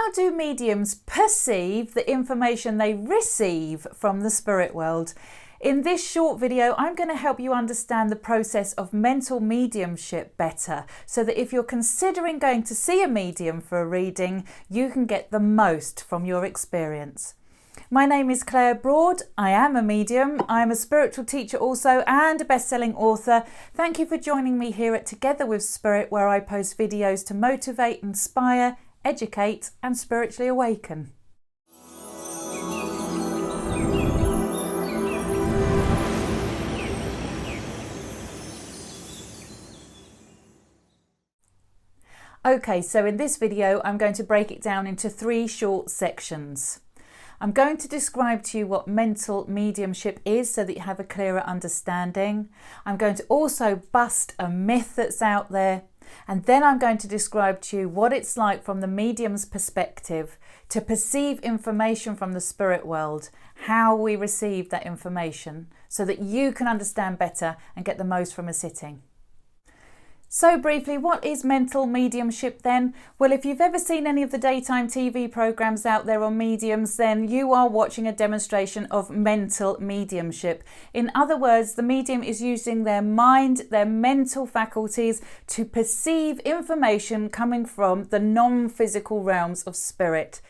How do mediums perceive the information they receive from the spirit world? In this short video, I'm going to help you understand the process of mental mediumship better, so that if you're considering going to see a medium for a reading, you can get the most from your experience. My name is Claire Broad. I am a medium. I'm a spiritual teacher also and a best-selling author. Thank you for joining me here at Together with Spirit, where I post videos to motivate, inspire, educate and spiritually awaken. Okay, so in this video I'm going to break it down into 3 short sections. I'm going to describe to you what mental mediumship is so that you have a clearer understanding. I'm going to also bust a myth that's out there. And then I'm going to describe to you what it's like from the medium's perspective to perceive information from the spirit world, how we receive that information, so that you can understand better and get the most from a sitting. So briefly, what is mental mediumship then? Well, if you've ever seen any of the daytime TV programs out there on mediums, then you are watching a demonstration of mental mediumship. In other words, the medium is using their mind, their mental faculties to perceive information coming from the non-physical realms of spirit.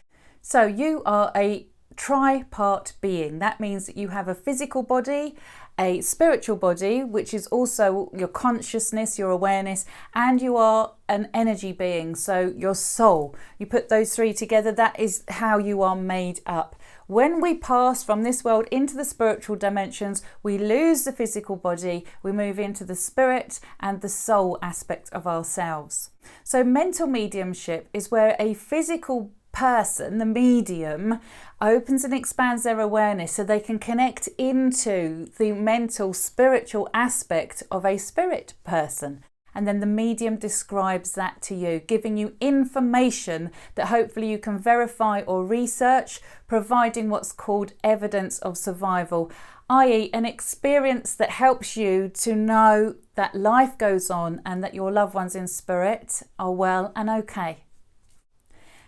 So you are a tripart being. That means that you have a physical body, a spiritual body, which is also your consciousness, your awareness, and you are an energy being, so your soul. You put those 3 together, that is how you are made up. When we pass from this world into the spiritual dimensions, we lose the physical body, we move into the spirit and the soul aspect of ourselves. So mental mediumship is where a physical person, the medium, opens and expands their awareness so they can connect into the mental spiritual aspect of a spirit person. And then the medium describes that to you, giving you information that hopefully you can verify or research, providing what's called evidence of survival, i.e. an experience that helps you to know that life goes on and that your loved ones in spirit are well and okay.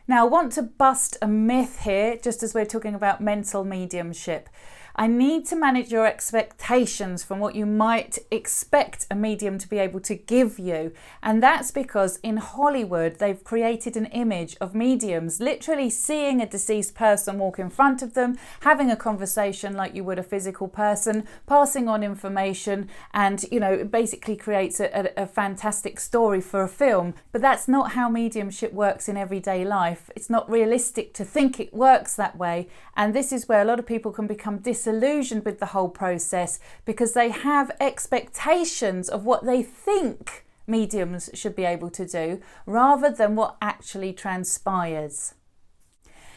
Now, I want to bust a myth here, just as we're talking about mental mediumship. I need to manage your expectations from what you might expect a medium to be able to give you. And that's because in Hollywood, they've created an image of mediums literally seeing a deceased person walk in front of them, having a conversation like you would a physical person, passing on information, and, it basically creates a fantastic story for a film. But that's not how mediumship works in everyday life. It's not realistic to think it works that way. And this is where a lot of people can become disillusioned with the whole process because they have expectations of what they think mediums should be able to do rather than what actually transpires.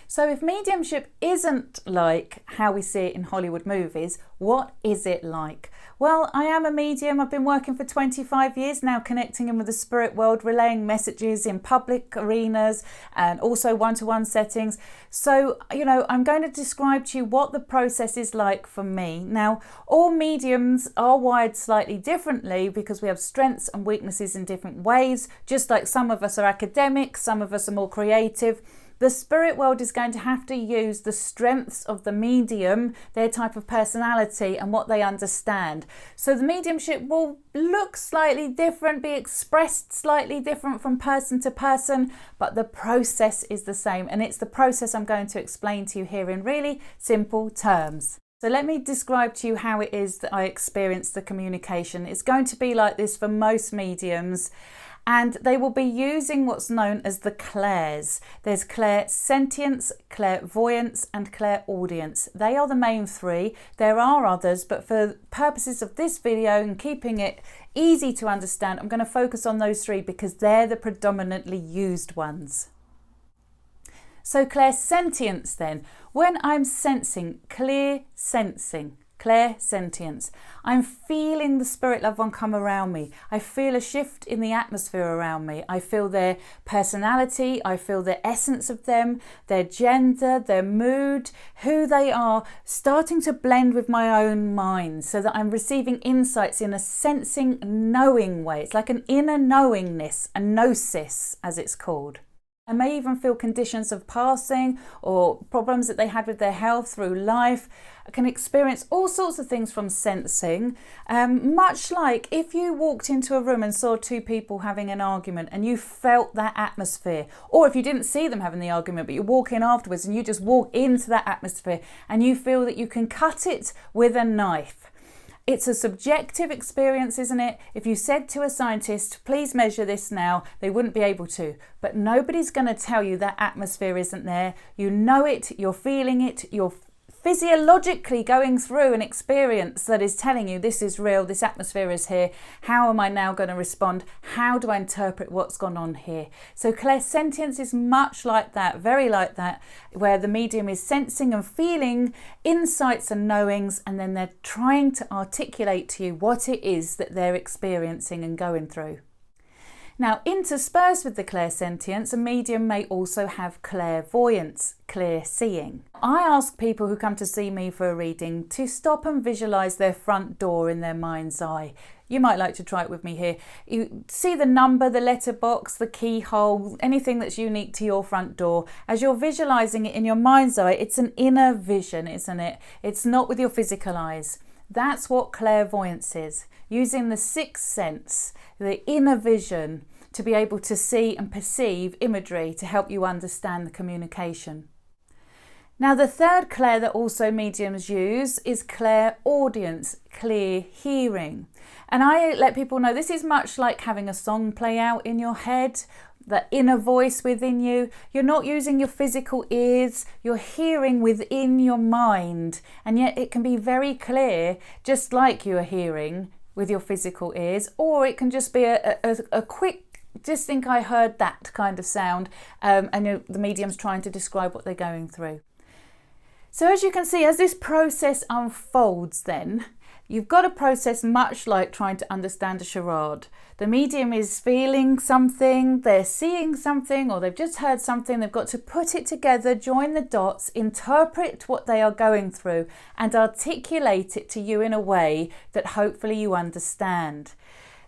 So if mediumship isn't like how we see it in Hollywood movies, what is it like? Well, I am a medium. I've been working for 25 years now, connecting in with the spirit world, relaying messages in public arenas and also one-to-one settings. So, I'm going to describe to you what the process is like for me. Now, all mediums are wired slightly differently because we have strengths and weaknesses in different ways. Just like some of us are academic, some of us are more creative. The spirit world is going to have to use the strengths of the medium, their type of personality and what they understand. So the mediumship will look slightly different, be expressed slightly different from person to person, but the process is the same. And it's the process I'm going to explain to you here in really simple terms. So let me describe to you how it is that I experience the communication. It's going to be like this for most mediums. And they will be using what's known as the clairs. There's clairsentience, clairvoyance and clairaudience. They are the main 3. There are others, but for purposes of this video and keeping it easy to understand, I'm going to focus on those 3 because they're the predominantly used ones. So clairsentience then, when I'm sensing, clairsentience. I'm feeling the spirit loved one come around me. I feel a shift in the atmosphere around me. I feel their personality. I feel the essence of them, their gender, their mood, who they are, starting to blend with my own mind so that I'm receiving insights in a sensing, knowing way. It's like an inner knowingness, a gnosis as it's called. and may even feel conditions of passing or problems that they had with their health through life, can experience all sorts of things from sensing, much like if you walked into a room and saw two people having an argument and you felt that atmosphere, or if you didn't see them having the argument but you walk in afterwards and you just walk into that atmosphere and you feel that you can cut it with a knife. It's a subjective experience, isn't it? If you said to a scientist, please measure this now, they wouldn't be able to. But nobody's going to tell you that atmosphere isn't there. You know it, you're feeling it, you're physiologically going through an experience that is telling you this is real, this atmosphere is here. How am I now going to respond? How do I interpret what's gone on here? So clairsentience is much like that, very like that, where the medium is sensing and feeling insights and knowings, and then they're trying to articulate to you what it is that they're experiencing and going through. Now, interspersed with the clairsentience, a medium may also have clairvoyance, clear seeing. I ask people who come to see me for a reading to stop and visualise their front door in their mind's eye. You might like to try it with me here. You see the number, the letterbox, the keyhole, anything that's unique to your front door. As you're visualising it in your mind's eye, it's an inner vision, isn't it? It's not with your physical eyes. That's what clairvoyance is, using the sixth sense, the inner vision, to be able to see and perceive imagery to help you understand the communication. Now, the third clair that also mediums use is clairaudience, clear hearing. And I let people know this is much like having a song play out in your head, the inner voice within you. You're not using your physical ears, you're hearing within your mind, and yet it can be very clear, just like you are hearing with your physical ears, or it can just be a quick, just think I heard that kind of sound, and the medium's trying to describe what they're going through. So as you can see, as this process unfolds then, you've got a process much like trying to understand a charade. The medium is feeling something, they're seeing something, or they've just heard something. They've got to put it together, join the dots, interpret what they are going through, and articulate it to you in a way that hopefully you understand.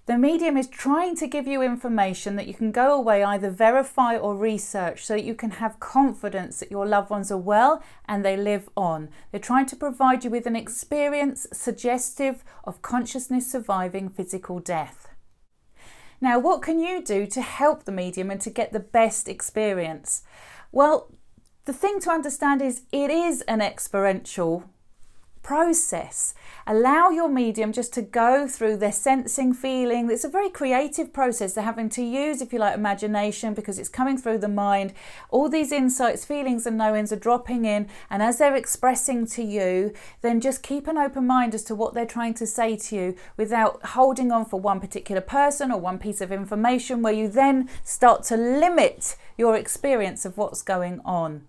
The medium is trying to give you information that you can go away, either verify or research, so that you can have confidence that your loved ones are well and they live on. They're trying to provide you with an experience suggestive of consciousness surviving physical death. Now, what can you do to help the medium and to get the best experience? Well, the thing to understand is it is an experiential process. Allow your medium just to go through their sensing, feeling. It's a very creative process. They're having to use, if you like, imagination, because it's coming through the mind. All these insights, feelings and knowings are dropping in, and as they're expressing to you, then just keep an open mind as to what they're trying to say to you without holding on for one particular person or one piece of information, where you then start to limit your experience of what's going on.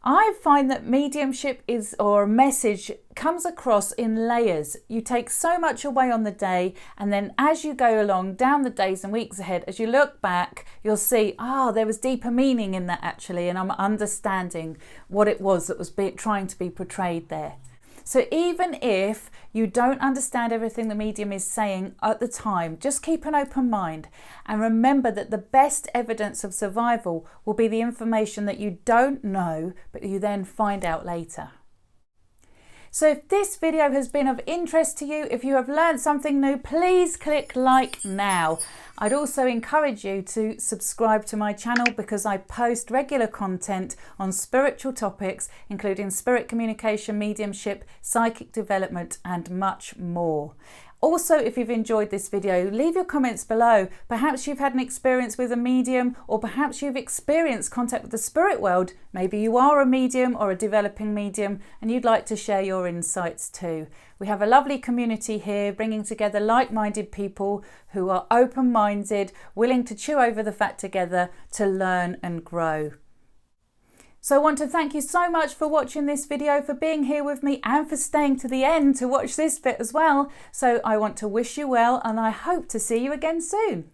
I find that mediumship or a message comes across in layers. You take so much away on the day, and then as you go along down the days and weeks ahead, as you look back, you'll see, there was deeper meaning in that actually, and I'm understanding what it was that was trying to be portrayed there. So even if you don't understand everything the medium is saying at the time, just keep an open mind and remember that the best evidence of survival will be the information that you don't know, but you then find out later. So if this video has been of interest to you, if you have learned something new, please click like now. I'd also encourage you to subscribe to my channel, because I post regular content on spiritual topics, including spirit communication, mediumship, psychic development, and much more. Also, if you've enjoyed this video, leave your comments below. Perhaps you've had an experience with a medium, or perhaps you've experienced contact with the spirit world. Maybe you are a medium or a developing medium and you'd like to share your insights too. We have a lovely community here, bringing together like-minded people who are open-minded, willing to chew over the fat together to learn and grow. So I want to thank you so much for watching this video, for being here with me, and for staying to the end to watch this bit as well. So I want to wish you well, and I hope to see you again soon.